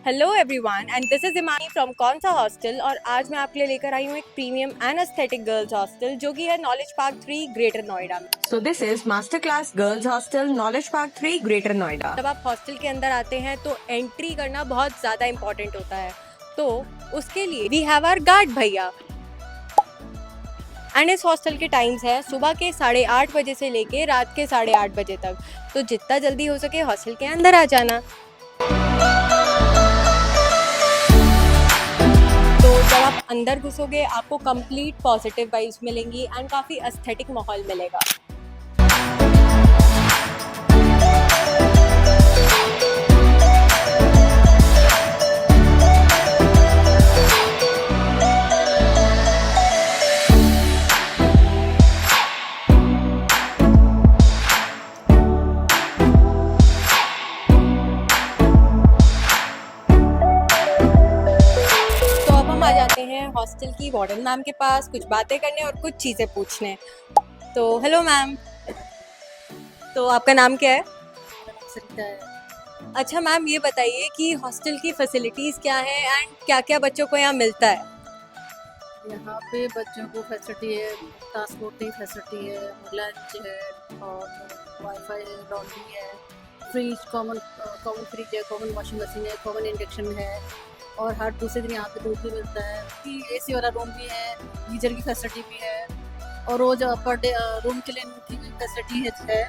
Hello everyone and this is Imani from कौन सा hostel. और आज मैं आपके लिए लेकर आई हूँ एक premium and aesthetic girls hostel जो कि है नॉलेज पार्क 3 ग्रेटर नोएडा में। So this is Master Class Girls Hostel, Knowledge Park 3, Greater Noida. जब आप हॉस्टल के अंदर आते हैं तो एंट्री करना बहुत ज़्यादा इम्पोर्टेंट होता है, तो उसके लिए वी हैव आवर गार्ड भैया। एंड इस हॉस्टल के टाइम्स है सुबह के 8:30 बजे से लेके रात के 8:30 बजे तक, तो जितना जल्दी हो सके हॉस्टल के अंदर आ जाना। तो जब आप अंदर घुसोगे आपको कंप्लीट पॉजिटिव वाइब्स मिलेंगी एंड काफ़ी एस्थेटिक माहौल मिलेगा। आ जाते हैं हॉस्टल की वार्डन मैम के पास कुछ बातें करने और कुछ चीज़ें पूछने। तो हेलो मैम, तो आपका नाम क्या है? अच्छा मैम, ये बताइए कि हॉस्टल की फैसिलिटीज़ क्या है एंड क्या क्या बच्चों को यहाँ मिलता है? यहाँ पे बच्चों को फैसिलिटी है, ट्रांसपोर्टिंग फैसिलिटी है, लंच है और वाईफाई है, लॉन्ड्री है, फ्रिज कॉमन फ्रिज है, कॉमन वॉशिंग मशीन है, कॉमन इंडक्शन है और हर दूसरे दिन यहाँ पे दूध भी मिलता है कि एसी वाला रूम भी है, गीजर की फैसिलिटी भी है और रोज़ पर डे रूम के लिए की फैसिलिटी है।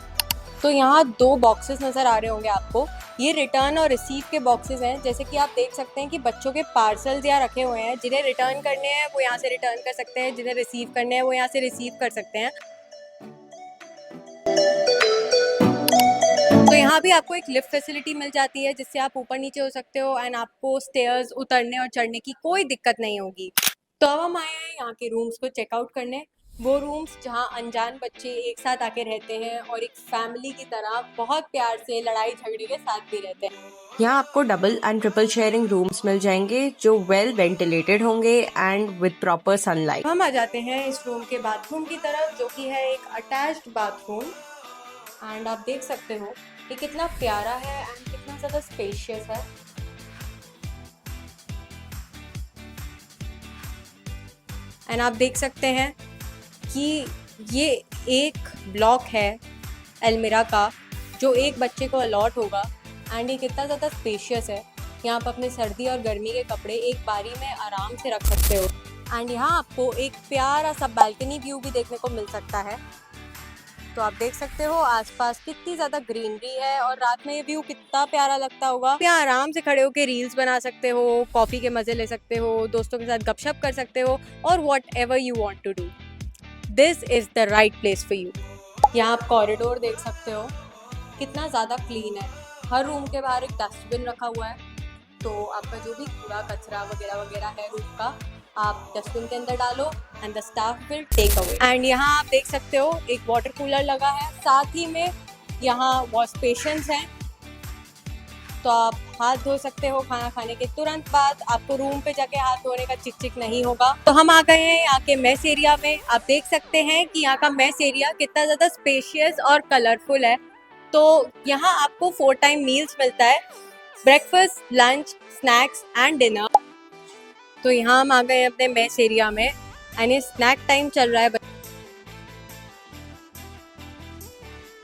तो यहाँ 2 बॉक्सेस नज़र आ रहे होंगे आपको, ये रिटर्न और रिसीव के बॉक्सेस हैं। जैसे कि आप देख सकते हैं कि बच्चों के पार्सल्स यहाँ रखे हुए हैं, जिन्हें रिटर्न करने हैं वो यहाँ से रिटर्न कर सकते हैं, जिन्हें रिसीव करने हैं वो यहाँ से रिसीव कर सकते हैं। तो यहाँ भी आपको एक लिफ्ट फैसिलिटी मिल जाती है जिससे आप ऊपर नीचे हो सकते हो एंड आपको स्टेयर्स उतरने और चढ़ने की कोई दिक्कत नहीं होगी। तो अब हम आए हैं यहाँ के रूम्स को चेकआउट करने, वो रूम्स जहाँ अनजान बच्चे एक साथ आके रहते हैं और एक फैमिली की तरह बहुत प्यार से लड़ाई झगड़े के साथ भी रहते हैं। यहाँ आपको double and triple sharing rooms मिल जाएंगे जो वेल वेंटिलेटेड होंगे एंड विद प्रॉपर सनलाइट। हम आ जाते हैं इस रूम के बाथरूम की तरफ जो कि है एक अटैच्ड बाथरूम एंड आप देख सकते हो ये कितना प्यारा है एंड कितना ज़्यादा स्पेशियस है। एंड आप देख सकते हैं कि ये एक ब्लॉक है अलमीरा का जो एक बच्चे को अलॉट होगा एंड ये कितना ज़्यादा स्पेशियस है। यहाँ आप अपने सर्दी और गर्मी के कपड़े एक बारी में आराम से रख सकते हो एंड यहाँ आपको एक प्यारा सा बालकनी व्यू भी देखने को मिल सकता है। तो आप देख सकते हो आसपास कितनी ज़्यादा ग्रीनरी है और रात में ये व्यू कितना प्यारा लगता होगा। यहाँ आराम से खड़े होकर रील्स बना सकते हो, कॉफ़ी के मज़े ले सकते हो, दोस्तों के साथ गपशप कर सकते हो और whatever you want to do, this is the right place for you. यहाँ आप कॉरिडोर देख सकते हो कितना ज़्यादा क्लीन है। हर रूम के बाहर एक डस्टबिन रखा हुआ है, तो आपका जो भी कूड़ा कचरा वगैरह वगैरह है रूम का आप डस्टबिन के अंदर डालो and the staff will take away. And यहाँ आप देख सकते हो एक वाटर कूलर लगा है, साथ ही में यहाँ वॉश बेसिन्स हैं, तो आप हाथ धो सकते हो खाना खाने के तुरंत बाद। आपको रूम पे जाके हाथ धोने का चिक चिक नहीं होगा। तो हम आ गए हैं यहाँ के मेस एरिया में। आप देख सकते हैं कि यहाँ का मेस एरिया कितना ज़्यादा स्पेशियस और कलरफुल है। तो यहाँ आपको 4 टाइम मील्स मिलता है, breakfast, lunch, snacks and dinner. तो यहाँ हम आ गए अपने मेस एरिया में एंड ये स्नैक टाइम चल रहा है।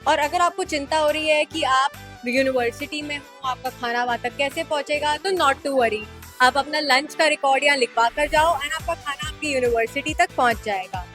और अगर आपको चिंता हो रही है कि आप यूनिवर्सिटी में हो, आपका खाना वहाँ तक कैसे पहुँचेगा, तो नॉट टू वरी, आप अपना लंच का रिकॉर्ड यहाँ लिखवा कर जाओ एंड आपका खाना आपकी यूनिवर्सिटी तक पहुँच जाएगा।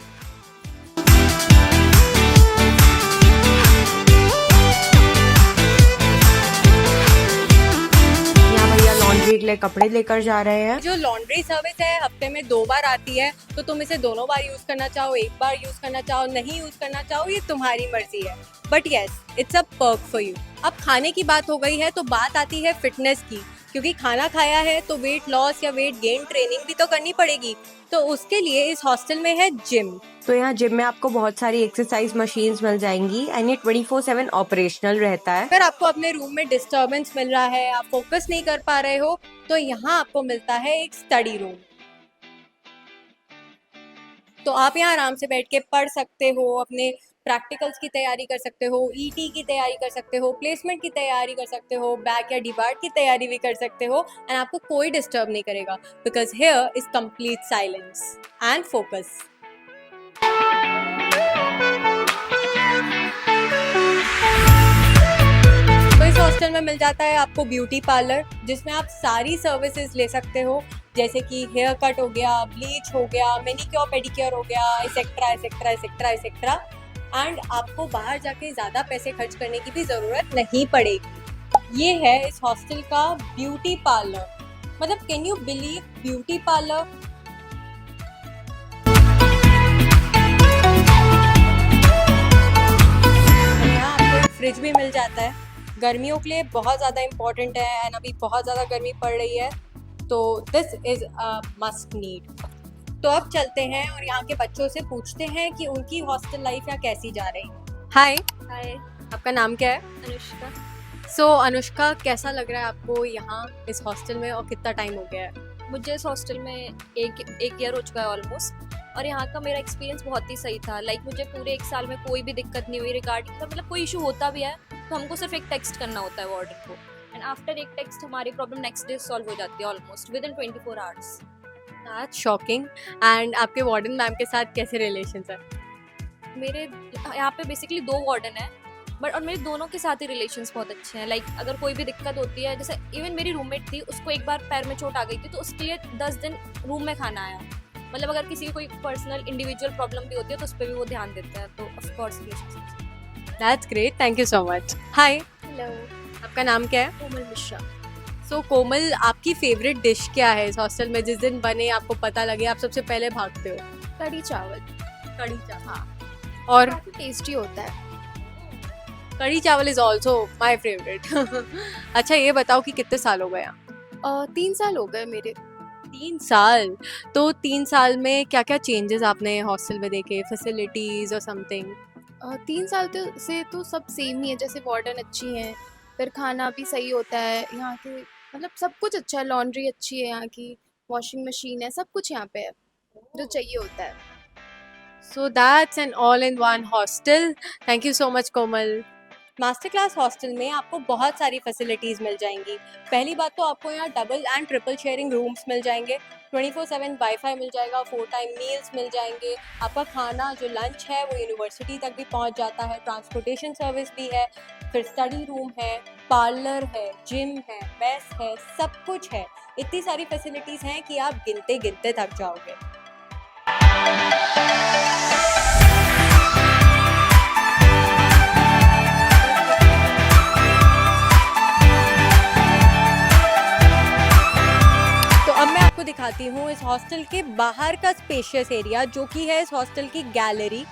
लॉन्ड्री के लिए कपड़े लेकर जा रहे हैं। जो लॉन्ड्री सर्विस है हफ्ते में 2 बार आती है, तो तुम इसे दोनों बार यूज करना चाहो, एक बार यूज करना चाहो, नहीं यूज करना चाहो, ये तुम्हारी मर्जी है, but yes it's a perk for you. अब खाने की बात हो गई है तो बात आती है फिटनेस की, क्योंकि खाना खाया है तो वेट लॉस या वेट गेन ट्रेनिंग भी तो करनी पड़ेगी। तो उसके लिए इस हॉस्टल में है जिम। तो यहाँ जिम में आपको बहुत सारी एक्सरसाइज मशीन्स मिल जाएंगी एंड ये 24/7 ऑपरेशनल रहता है। अगर आपको अपने रूम में डिस्टर्बेंस मिल रहा है, आप फोकस नहीं कर पा रहे हो, तो यहाँ आपको मिलता है एक स्टडी रूम। तो आप यहाँ आराम से बैठ के पढ़ सकते हो, अपने प्रैक्टिकल्स की तैयारी कर सकते हो, ईटी की तैयारी कर सकते हो, प्लेसमेंट की तैयारी कर सकते हो, बैक या डिबार्ट की तैयारी भी कर सकते हो, एंड आपको कोई डिस्टर्ब नहीं करेगा because here is complete silence and focus. तो इस हॉस्टल में मिल जाता है आपको ब्यूटी पार्लर, जिसमें आप सारी सर्विसेज ले सकते हो, जैसे कि हेयर कट हो गया, ब्लीच हो गया, मैनिक्योर पेडिक्योर हो गया, etcetera etcetera etcetera etcetera. And आपको बाहर जाके ज़्यादा पैसे खर्च करने की भी ज़रूरत नहीं पड़ेगी। ये है इस हॉस्टल का ब्यूटी पार्लर। मतलब can you believe, beauty parlour. यहाँ आपको एक फ्रिज भी मिल जाता है, गर्मियों के लिए बहुत ज़्यादा इम्पोर्टेंट है, एंड अभी बहुत ज़्यादा गर्मी पड़ रही है, तो this is a must need. तो अब चलते हैं और यहाँ के बच्चों से पूछते हैं कि उनकी हॉस्टल लाइफ यहाँ कैसी जा रही है। हाय, हाय, आपका नाम क्या है? अनुष्का। सो अनुष्का, कैसा लग रहा है आपको यहाँ इस हॉस्टल में और कितना टाइम हो गया है? मुझे इस हॉस्टल में एक ईयर हो चुका है ऑलमोस्ट, और यहाँ का मेरा एक्सपीरियंस बहुत ही सही था। लाइक मुझे पूरे 1 साल में कोई भी दिक्कत नहीं हुई रिगार्डिंग, मतलब कोई इशू होता भी है तो हमको सिर्फ एक टेक्स्ट करना होता है वार्डन को, एंड आफ्टर एक टेक्स्ट हमारी प्रॉब्लम नेक्स्ट डे सॉल्व हो जाती है almost with in 24 hours. That's shocking. And आपके वार्डन मैम के साथ कैसे रिलेशंस है? मेरे यहाँ पे बेसिकली 2 वार्डन है, बट और मेरे दोनों के साथ ही रिलेशंस बहुत अच्छे हैं। लाइक अगर कोई भी दिक्कत होती है, जैसे इवन मेरी रूममेट थी, उसको एक बार पैर में चोट आ गई थी तो उसके लिए 10 दिन रूम में खाना आया। मतलब अगर किसी की कोई पर्सनल इंडिविजुअल प्रॉब्लम भी होती है तो उस पर भी वो ध्यान देते हैं, तो of course relations. That's great, thank you so much. Hi, hello, आपका नाम क्या है? कोमल मिश्रा। सो कोमल, आपकी फेवरेट डिश क्या है इस हॉस्टल में? जिस दिन बने आपको पता लगे आप सबसे पहले भागते हो। कढ़ी चावल। कढ़ी चावल। हाँ, और काफी टेस्टी होता है। कढ़ी चावल इज ऑल्सो माई फेवरेट। अच्छा, ये बताओ कि कितने साल हो गए यहाँ? 3 साल हो गए मेरे। 3 साल। तो 3 साल में क्या क्या चेंजेस आपने हॉस्टल में देखे, फैसिलिटीज और समथिंग? 3 साल से तो सब सेम ही है, जैसे वार्डन अच्छी हैं, फिर खाना भी सही होता है यहाँ के, मतलब सब कुछ अच्छा है। लॉन्ड्री अच्छी है यहाँ की, वॉशिंग मशीन है, सब कुछ यहाँ पे है जो चाहिए होता है। So that's an all in one hostel. Thank you so much Komal. Master class hostel में आपको बहुत सारी फैसिलिटीज़ मिल जाएंगी। पहली बात तो आपको यहाँ double and triple sharing rooms मिल जाएंगे, 24/7 वाईफाई मिल जाएगा, 4 टाइम मील्स मिल जाएंगे, आपका खाना जो लंच है वो यूनिवर्सिटी तक भी पहुँच जाता है, ट्रांसपोर्टेशन सर्विस भी है, फिर स्टडी रूम है, पार्लर है, जिम है, मेस है, सब कुछ है। इतनी सारी फैसिलिटीज़ हैं कि आप गिनते गिनते थक जाओगे। आपको दिखाती हूँ इस हॉस्टल के बाहर का स्पेशियस एरिया, जो कि है इस हॉस्टल की गैलरी।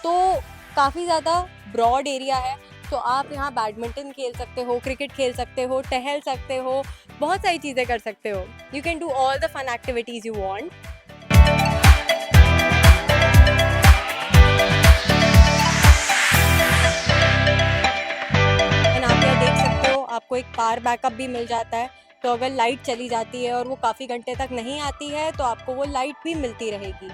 तो काफ़ी ज़्यादा ब्रॉड एरिया है, तो आप यहाँ बैडमिंटन खेल सकते हो, क्रिकेट खेल सकते हो, टहल सकते हो, बहुत सारी चीज़ें कर सकते हो। You can do all the fun activities you want. आप यहाँ देख सकते हो, आपको एक पावर बैकअप भी मिल जाता है, तो अगर लाइट चली जाती है और वो काफ़ी घंटे तक नहीं आती है तो आपको वो लाइट भी मिलती रहेगी।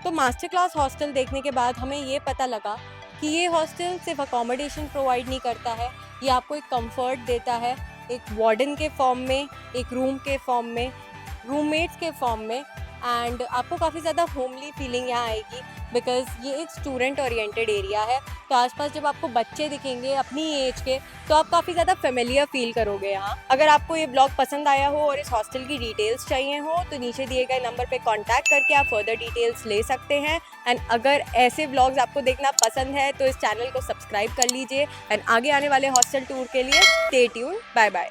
तो मास्टर क्लास हॉस्टल देखने के बाद हमें ये पता लगा कि ये हॉस्टल सिर्फ अकोमोडेशन प्रोवाइड नहीं करता है, ये आपको एक कंफर्ट देता है, एक वार्डन के फॉर्म में, एक रूम के फॉर्म में, रूममेट्स के फॉर्म में, एंड आपको काफ़ी ज़्यादा होमली फीलिंग यहाँ आएगी बिकॉज़ ये एक स्टूडेंट ओरिएंटेड एरिया है। तो आसपास जब आपको बच्चे दिखेंगे अपनी एज के तो आप काफ़ी ज़्यादा फेमिलियर फील करोगे यहाँ। अगर आपको ये ब्लॉग पसंद आया हो और इस हॉस्टल की डिटेल्स चाहिए हो तो नीचे दिए गए नंबर पे कांटेक्ट करके आप फर्दर डिटेल्स ले सकते हैं। एंड अगर ऐसे ब्लॉग्स आपको देखना पसंद है तो इस चैनल को सब्सक्राइब कर लीजिए, एंड आगे आने वाले हॉस्टल टूर के लिए स्टे ट्यून्ड। Bye bye.